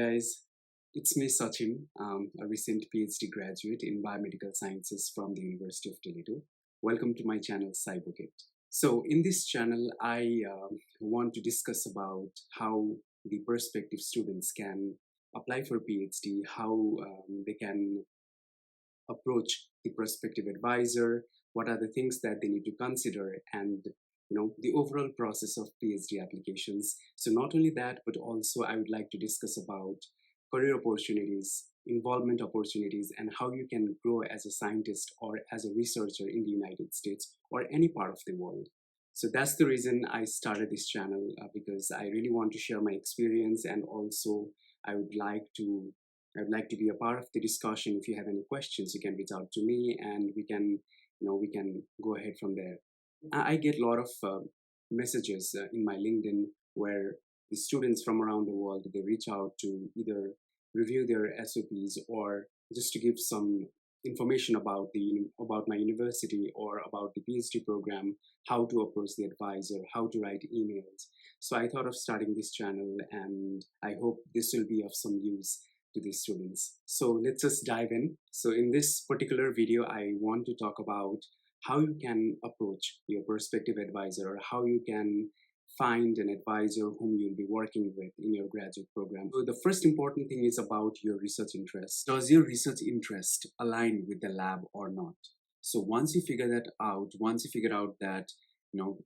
guys, it's me Sachin, a recent PhD graduate in biomedical sciences from the University of Toledo. Welcome to my channel Cyberkit. So in this channel, I want to discuss about how the prospective students can apply for PhD, how they can approach the prospective advisor, what are the things that they need to consider, and the overall process of PhD applications. So not only that, but also I would like to discuss about career opportunities, involvement opportunities, and how you can grow as a scientist or as a researcher in the United States or any part of the world. So that's the reason I started this channel, because I really want to share my experience, and also I would like to I'd like to be a part of the discussion. If you have any questions, you can reach out to me, and we can go ahead from there. I get a lot of messages in my LinkedIn where the students from around the world, they reach out to either review their SOPs or just to give some information about about my university or about the PhD program, how to approach the advisor, how to write emails. So I thought of starting this channel, and I hope this will be of some use to the students. So let's just dive in. So in this particular video, I want to talk about how you can approach your prospective advisor, or how you can find an advisor whom you'll be working with in your graduate program. So the first important thing is about your research interest. Does your research interest align with the lab or not? So once you figure that out, once you figure out that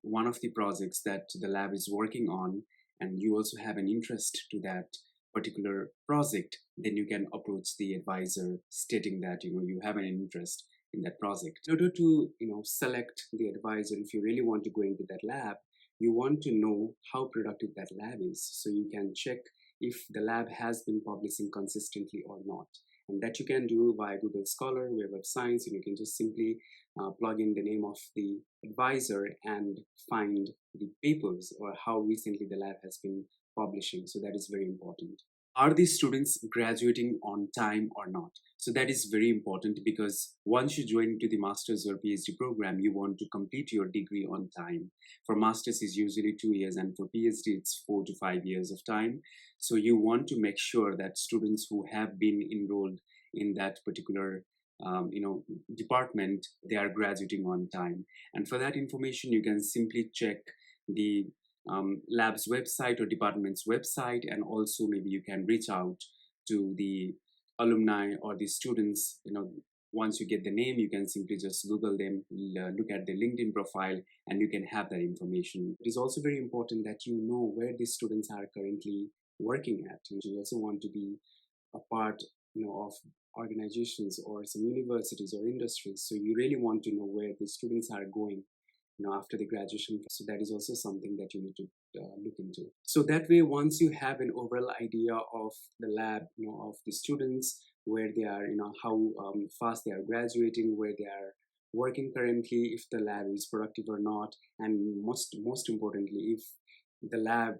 one of the projects that the lab is working on, and you also have an interest to that particular project, then you can approach the advisor stating that you have an interest in that project. In order to select the advisor, if you really want to go into that lab, you want to know how productive that lab is, so you can check if the lab has been publishing consistently or not. And that you can do via Google Scholar, Web of Science, and you can just simply plug in the name of the advisor and find the papers or how recently the lab has been publishing. So that is very important. Are these students graduating on time or not? So that is very important, because once you join into the master's or PhD program, you want to complete your degree on time. For master's is usually 2 years, and for PhD it's 4 to 5 years of time. So you want to make sure that students who have been enrolled in that particular department, they are graduating on time. And for that information, you can simply check the lab's website or department's website, and also maybe you can reach out to the alumni or the students. Once you get the name, you can simply just Google them, look at their LinkedIn profile, and you can have that information. It is also very important that you know where the students are currently working at. You also want to be a part of organizations or some universities or industries, so you really want to know where the students are going after the graduation. So that is also something that you need to look into. So that way, once you have an overall idea of the lab, of the students, where they are, how fast they are graduating, where they are working currently, if the lab is productive or not, and most importantly, if the lab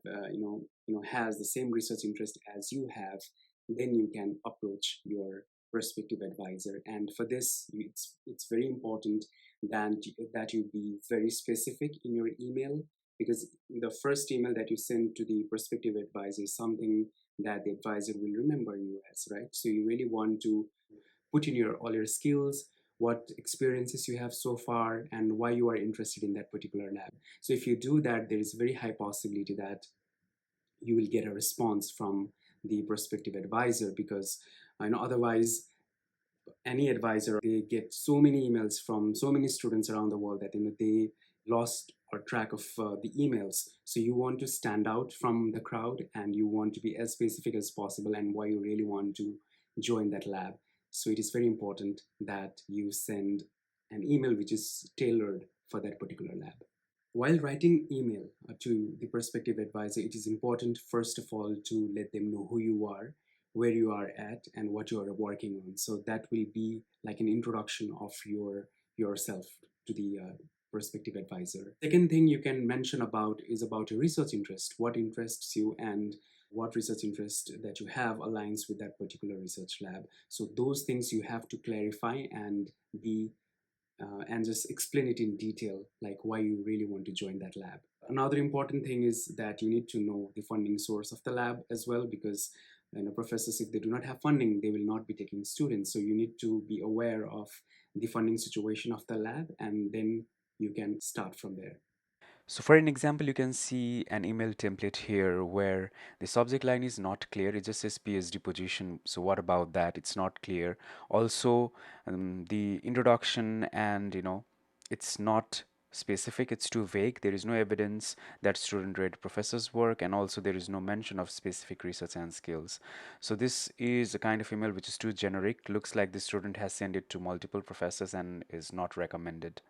has the same research interest as you have, then you can approach your prospective advisor. And for this, it's very important that you be very specific in your email, because the first email that you send to the prospective advisor is something that the advisor will remember you as, right? So you really want to put in all your skills, what experiences you have so far, and why you are interested in that particular lab. So if you do that, there is a very high possibility that you will get a response from the prospective advisor, because otherwise any advisor, they get so many emails from so many students around the world that they lost or track of the emails. So you want to stand out from the crowd, and you want to be as specific as possible, and why you really want to join that lab. So it is very important that you send an email which is tailored for that particular lab. While writing email to the prospective advisor, it is important first of all to let them know who you are, where you are at, and what you are working on. So that will be like an introduction of yourself to the prospective advisor. Second thing you can mention about is about your research interest. What interests you, and what research interest that you have aligns with that particular research lab. So those things you have to clarify and be and just explain it in detail, like why you really want to join that lab. Another important thing is that you need to know the funding source of the lab as well, because professors, if they do not have funding, they will not be taking students. So you need to be aware of the funding situation of the lab, and then you can start from there. So for an example, you can see an email template here where the subject line is not clear. It just says PhD position. So what about that? It's not clear. Also, the introduction and it's not specific. It's too vague. There is no evidence that student read professor's work, and also there is no mention of specific research and skills. So this is a kind of email which is too generic. Looks like the student has sent it to multiple professors and is not recommended.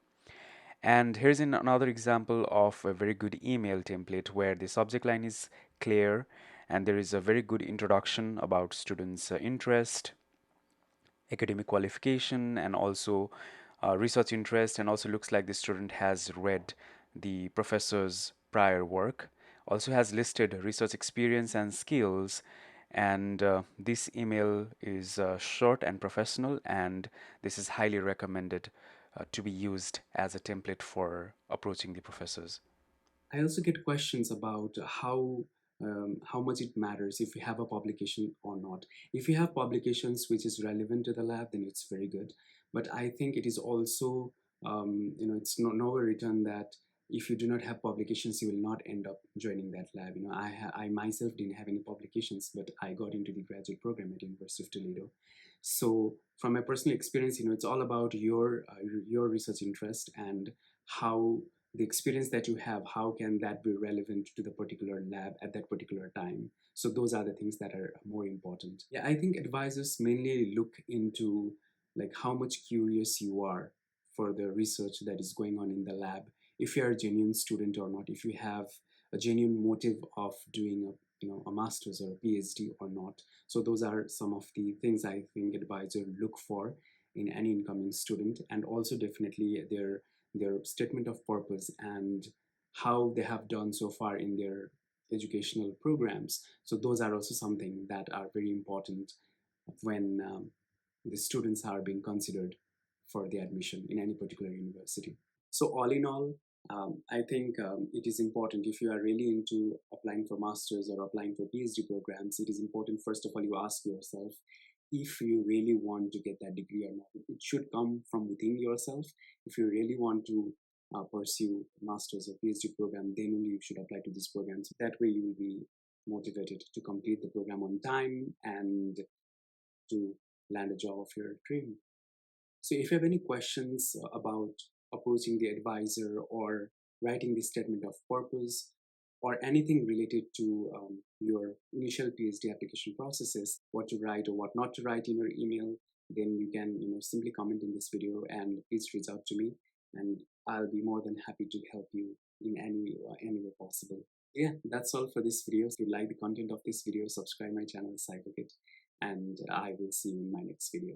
And here's another example of a very good email template where the subject line is clear and there is a very good introduction about students' interest, academic qualification, and also research interest, and also looks like the student has read the professor's prior work, also has listed research experience and skills. And this email is short and professional, and this is highly recommended to be used as a template for approaching the professors. I also get questions about how much it matters if you have a publication or not. If you have publications which is relevant to the lab, then it's very good. But I think it is also it's nowhere written that if you do not have publications, you will not end up joining that lab. I myself didn't have any publications, but I got into the graduate program at University of Toledo. So from my personal experience, it's all about your research interest and how the experience that you have, how can that be relevant to the particular lab at that particular time. So those are the things that are more important. Yeah, I think advisors mainly look into like how much curious you are for the research that is going on in the lab, if you're a genuine student or not, if you have a genuine motive of doing a master's or a PhD or not. So those are some of the things I think advisors look for in any incoming student, and also definitely their statement of purpose and how they have done so far in their educational programs. So those are also something that are very important when the students are being considered for the admission in any particular university. So all in all, I think it is important if you are really into applying for masters or applying for PhD programs. It is important first of all you ask yourself if you really want to get that degree or not. It should come from within yourself. If you really want to pursue masters or PhD program, then only you should apply to these programs. That way you will be motivated to complete the program on time and to land a job of your dream. So if you have any questions about approaching the advisor or writing the statement of purpose or anything related to your initial PhD application processes, what to write or what not to write in your email, then you can simply comment in this video and please reach out to me, and I'll be more than happy to help you in any way possible. Yeah, that's all for this video. If you like the content of this video, subscribe my channel, Cyberkit, and I will see you in my next video.